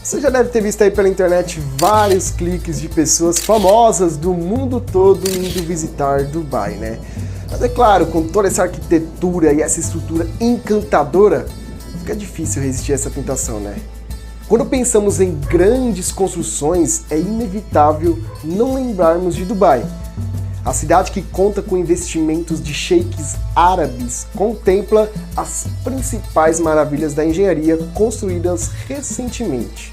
Você já deve ter visto aí pela internet vários cliques de pessoas famosas do mundo todo indo visitar Dubai, né? Mas é claro, com toda essa arquitetura e essa estrutura encantadora, fica difícil resistir a essa tentação, né? Quando pensamos em grandes construções, é inevitável não lembrarmos de Dubai. A cidade que conta com investimentos de sheiks árabes contempla as principais maravilhas da engenharia construídas recentemente.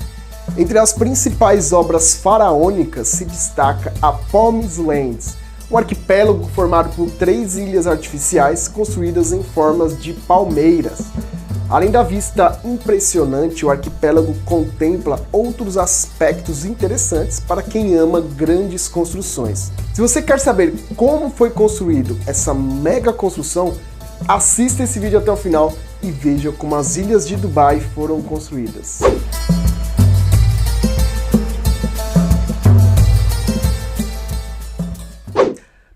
Entre as principais obras faraônicas se destaca a Palm Islands, um arquipélago formado por 3 ilhas artificiais construídas em formas de palmeiras. Além da vista impressionante, o arquipélago contempla outros aspectos interessantes para quem ama grandes construções. Se você quer saber como foi construído essa mega construção, assista esse vídeo até o final e veja como as ilhas de Dubai foram construídas.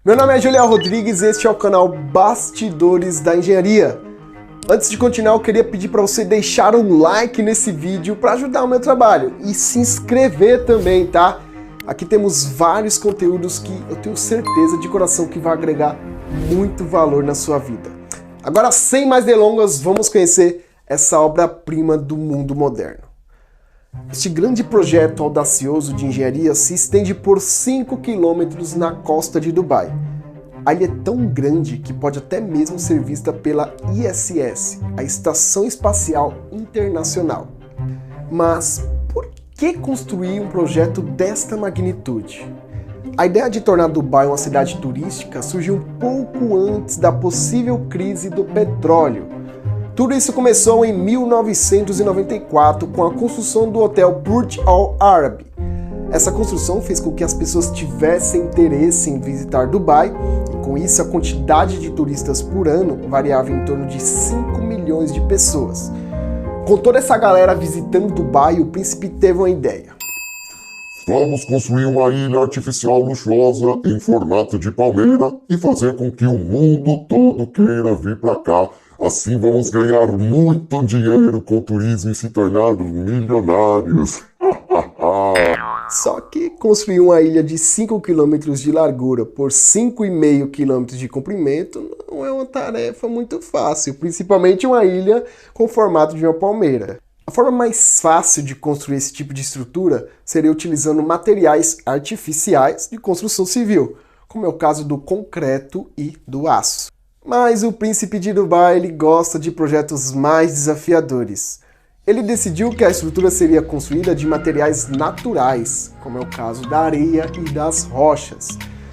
Meu nome é Julião Rodrigues e este é o canal Bastidores da Engenharia. Antes de continuar, eu queria pedir para você deixar um like nesse vídeo para ajudar o meu trabalho e se inscrever também, tá? Aqui temos vários conteúdos que eu tenho certeza de coração que vai agregar muito valor na sua vida. Agora, sem mais delongas, vamos conhecer essa obra-prima do mundo moderno. Este grande projeto audacioso de engenharia se estende por 5 quilômetros na costa de Dubai. A ilha é tão grande que pode até mesmo ser vista pela ISS, a Estação Espacial Internacional. Mas por que construir um projeto desta magnitude? A ideia de tornar Dubai uma cidade turística surgiu um pouco antes da possível crise do petróleo. Tudo isso começou em 1994 com a construção do hotel Burj Al Arab. Essa construção fez com que as pessoas tivessem interesse em visitar Dubai e com isso a quantidade de turistas por ano variava em torno de 5 milhões de pessoas. Com toda essa galera visitando Dubai, o príncipe teve uma ideia. Vamos construir uma ilha artificial luxuosa em formato de palmeira e fazer com que o mundo todo queira vir para cá. Assim vamos ganhar muito dinheiro com o turismo e se tornarmos milionários. Só que construir uma ilha de 5 km de largura por 5,5 km de comprimento não é uma tarefa muito fácil, principalmente uma ilha com o formato de uma palmeira. A forma mais fácil de construir esse tipo de estrutura seria utilizando materiais artificiais de construção civil, como é o caso do concreto e do aço. Mas o príncipe de Dubai ele gosta de projetos mais desafiadores. Ele decidiu que a estrutura seria construída de materiais naturais, como é o caso da areia e das rochas.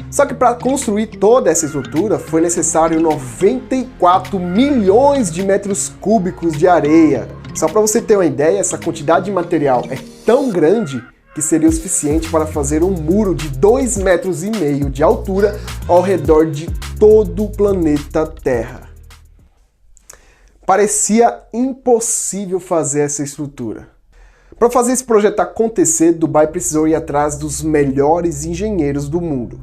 Só que para construir toda essa estrutura foi necessário 94 milhões de metros cúbicos de areia. Só para você ter uma ideia, essa quantidade de material é tão grande que seria o suficiente para fazer um muro de 2,5 metros de altura ao redor de todo o planeta Terra. Parecia impossível fazer essa estrutura. Para fazer esse projeto acontecer, Dubai precisou ir atrás dos melhores engenheiros do mundo.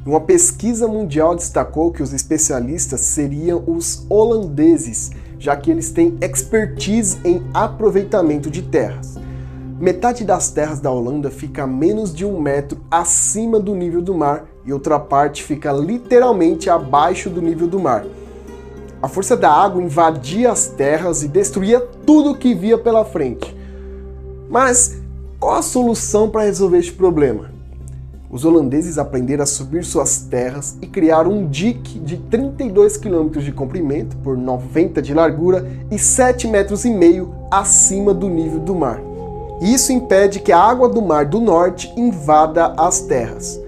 Uma pesquisa mundial destacou que os especialistas seriam os holandeses, já que eles têm expertise em aproveitamento de terras. Metade das terras da Holanda fica a menos de 1 metro acima do nível do mar e outra parte fica literalmente abaixo do nível do mar. A força da água invadia as terras e destruía tudo que via pela frente. Mas qual a solução para resolver este problema? Os holandeses aprenderam a subir suas terras e criaram um dique de 32 km de comprimento por 90 de largura e 7,5 metros acima do nível do mar. Isso impede que a água do Mar do Norte invada as terras.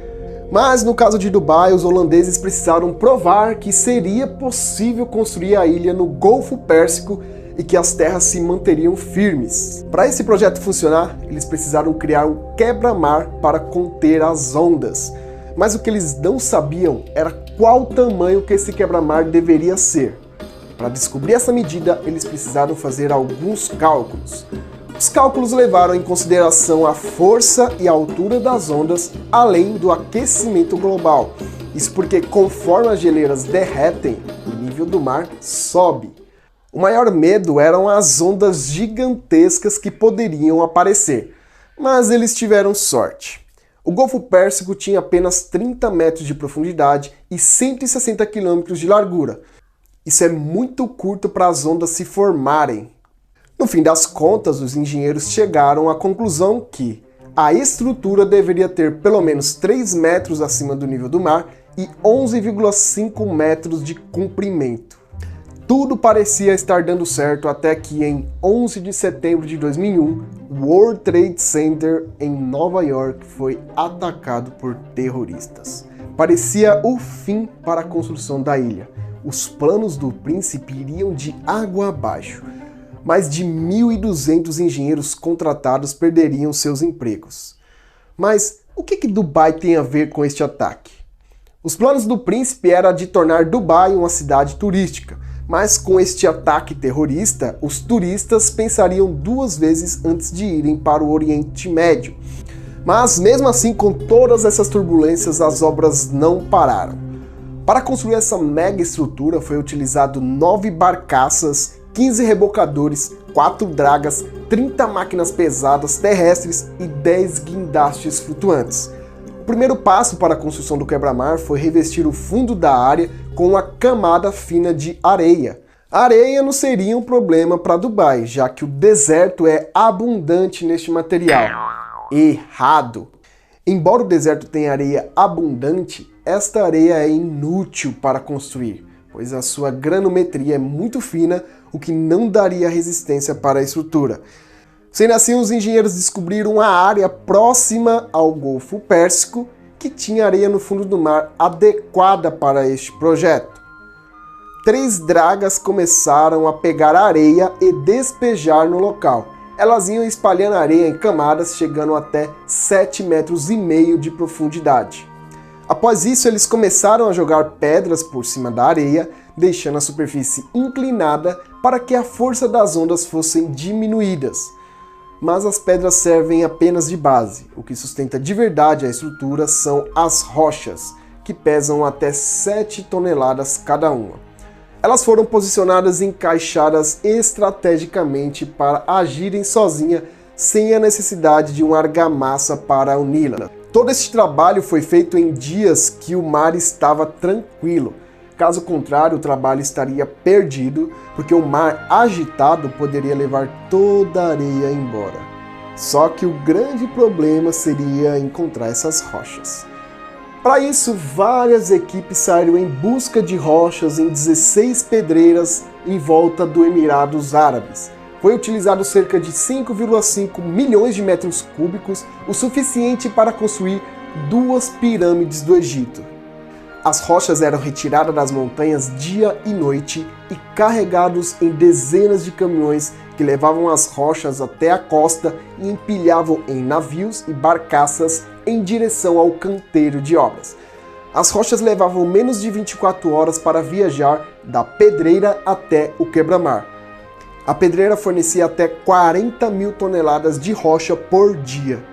Mas no caso de Dubai, os holandeses precisaram provar que seria possível construir a ilha no Golfo Pérsico e que as terras se manteriam firmes. Para esse projeto funcionar, eles precisaram criar um quebra-mar para conter as ondas. Mas o que eles não sabiam era qual tamanho que esse quebra-mar deveria ser. Para descobrir essa medida, eles precisaram fazer alguns cálculos. Os cálculos levaram em consideração a força e a altura das ondas, além do aquecimento global. Isso porque, conforme as geleiras derretem, o nível do mar sobe. O O maior medo eram as ondas gigantescas que poderiam aparecer, mas eles tiveram sorte. O Golfo Pérsico tinha apenas 30 metros de profundidade e 160 quilômetros de largura. Isso é muito curto para as ondas se formarem. No fim das contas, os engenheiros chegaram à conclusão que a estrutura deveria ter pelo menos 3 metros acima do nível do mar e 11,5 metros de comprimento. Tudo parecia estar dando certo até que em 11 de setembro de 2001, o World Trade Center em Nova York foi atacado por terroristas. Parecia o fim para a construção da ilha. Os planos do príncipe iriam de água abaixo. Mais de 1.200 engenheiros contratados perderiam seus empregos. Mas o que Dubai tem a ver com este ataque? Os planos do príncipe era de tornar Dubai uma cidade turística, mas com este ataque terrorista, os turistas pensariam 2 vezes antes de irem para o Oriente Médio. Mas mesmo assim, com todas essas turbulências, as obras não pararam. Para construir essa mega estrutura foi utilizado 9 barcaças, 15 rebocadores, 4 dragas, 30 máquinas pesadas terrestres e 10 guindastes flutuantes. O primeiro passo para a construção do quebra-mar foi revestir o fundo da área com uma camada fina de areia. A areia não seria um problema para Dubai, já que o deserto é abundante neste material. Errado! Embora o deserto tenha areia abundante, esta areia é inútil para construir, pois a sua granometria é muito fina, o que não daria resistência para a estrutura. Sendo assim, os engenheiros descobriram uma área próxima ao Golfo Pérsico que tinha areia no fundo do mar adequada para este projeto. 3 dragas começaram a pegar areia e despejar no local. Elas iam espalhando areia em camadas, chegando até 7,5 metros de profundidade. Após isso, eles começaram a jogar pedras por cima da areia, deixando a superfície inclinada para que a força das ondas fossem diminuídas. Mas as pedras servem apenas de base. O que sustenta de verdade a estrutura são as rochas, que pesam até 7 toneladas cada uma. Elas foram posicionadas e encaixadas estrategicamente para agirem sozinha, sem a necessidade de uma argamassa para uni-la. Todo esse trabalho foi feito em dias que o mar estava tranquilo. Caso contrário, o trabalho estaria perdido, porque o mar agitado poderia levar toda a areia embora. Só que o grande problema seria encontrar essas rochas. Para isso, várias equipes saíram em busca de rochas em 16 pedreiras em volta do Emirados Árabes. Foi utilizado cerca de 5,5 milhões de metros cúbicos, o suficiente para construir 2 pirâmides do Egito. As rochas eram retiradas das montanhas dia e noite e carregados em dezenas de caminhões que levavam as rochas até a costa e empilhavam em navios e barcaças em direção ao canteiro de obras. As rochas levavam menos de 24 horas para viajar da pedreira até o quebra-mar. A pedreira fornecia até 40.000 toneladas de rocha por dia.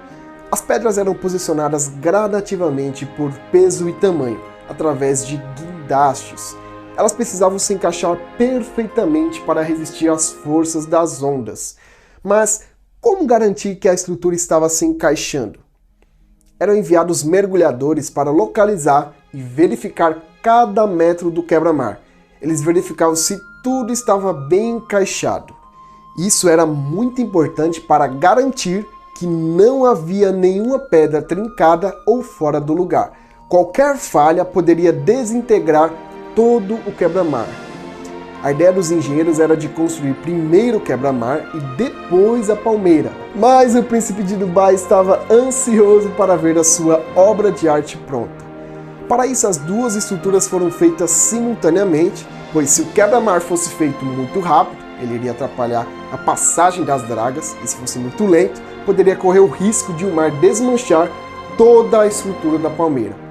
As pedras eram posicionadas gradativamente por peso e tamanho, através de guindastes. Elas precisavam se encaixar perfeitamente para resistir às forças das ondas. Mas como garantir que a estrutura estava se encaixando? Eram enviados mergulhadores para localizar e verificar cada metro do quebra-mar. Eles verificavam se tudo estava bem encaixado. Isso era muito importante para garantir que não havia nenhuma pedra trincada ou fora do lugar. Qualquer falha poderia desintegrar todo o quebra-mar. A ideia dos engenheiros era de construir primeiro o quebra-mar e depois a palmeira. Mas o príncipe de Dubai estava ansioso para ver a sua obra de arte pronta. Para isso, as 2 estruturas foram feitas simultaneamente, pois se o quebra-mar fosse feito muito rápido, ele iria atrapalhar a passagem das dragas, e se fosse muito lento, poderia correr o risco de o mar desmanchar toda a estrutura da palmeira.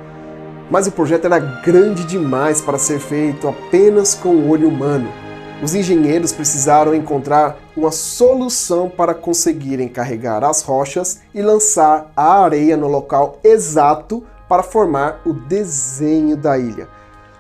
Mas o projeto era grande demais para ser feito apenas com o olho humano. Os engenheiros precisaram encontrar uma solução para conseguirem carregar as rochas e lançar a areia no local exato para formar o desenho da ilha.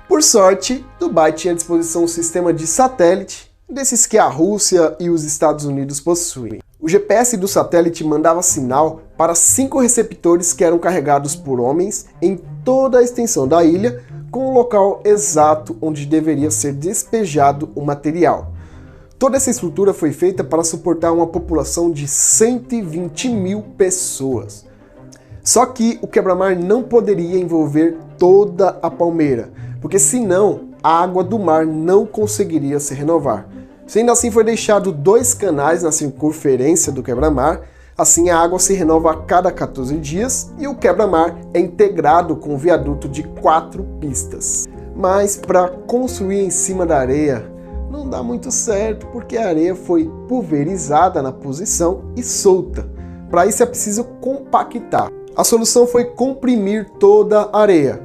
Por sorte, Dubai tinha à disposição um sistema de satélite desses que a Rússia e os Estados Unidos possuem. O GPS do satélite mandava sinal para 5 receptores que eram carregados por homens em toda a extensão da ilha, com o local exato onde deveria ser despejado o material. Toda essa estrutura foi feita para suportar uma população de 120 mil pessoas. Só que o quebra-mar não poderia envolver toda a palmeira, porque senão a água do mar não conseguiria se renovar. Sendo assim, foi deixado 2 canais na circunferência do quebra-mar, assim a água se renova a cada 14 dias e o quebra-mar é integrado com um viaduto de 4 pistas. Mas para construir em cima da areia não dá muito certo, porque a areia foi pulverizada na posição e solta. Para isso é preciso compactar. A solução foi comprimir toda a areia.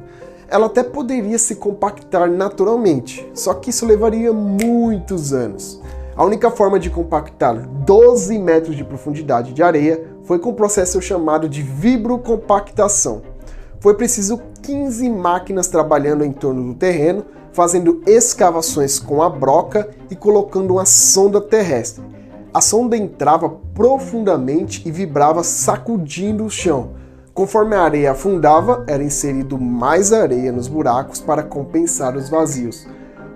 Ela até poderia se compactar naturalmente, só que isso levaria muitos anos. A única forma de compactar 12 metros de profundidade de areia foi com um processo chamado de vibrocompactação. Foi preciso 15 máquinas trabalhando em torno do terreno, fazendo escavações com a broca e colocando uma sonda terrestre. A sonda entrava profundamente e vibrava sacudindo o chão. Conforme a areia afundava, era inserido mais areia nos buracos para compensar os vazios.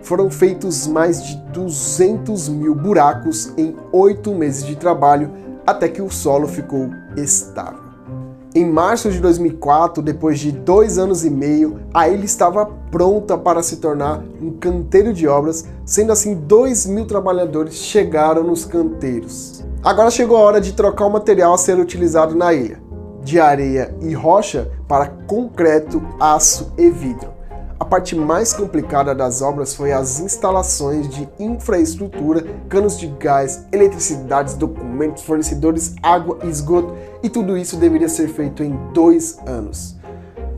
Foram feitos mais de 200 mil buracos em 8 meses de trabalho, até que o solo ficou estável. Em março de 2004, depois de 2 anos e meio, a ilha estava pronta para se tornar um canteiro de obras, sendo assim 2.000 trabalhadores chegaram nos canteiros. Agora chegou a hora de trocar o material a ser utilizado na ilha, de areia e rocha para concreto, aço e vidro. A parte mais complicada das obras foi as instalações de infraestrutura, canos de gás, eletricidade, documentos, fornecedores, água e esgoto, e tudo isso deveria ser feito em 2 anos.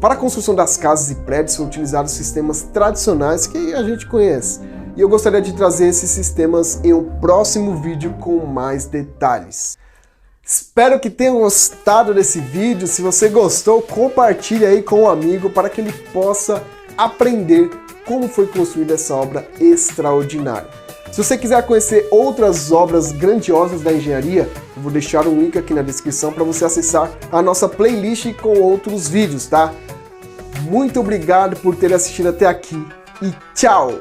Para a construção das casas e prédios foram utilizados sistemas tradicionais que a gente conhece, e eu gostaria de trazer esses sistemas em um próximo vídeo com mais detalhes. Espero que tenham gostado desse vídeo. Se você gostou, compartilhe aí com um amigo para que ele possa aprender como foi construída essa obra extraordinária. Se você quiser conhecer outras obras grandiosas da engenharia, eu vou deixar um link aqui na descrição para você acessar a nossa playlist com outros vídeos, tá? Muito obrigado por ter assistido até aqui e tchau!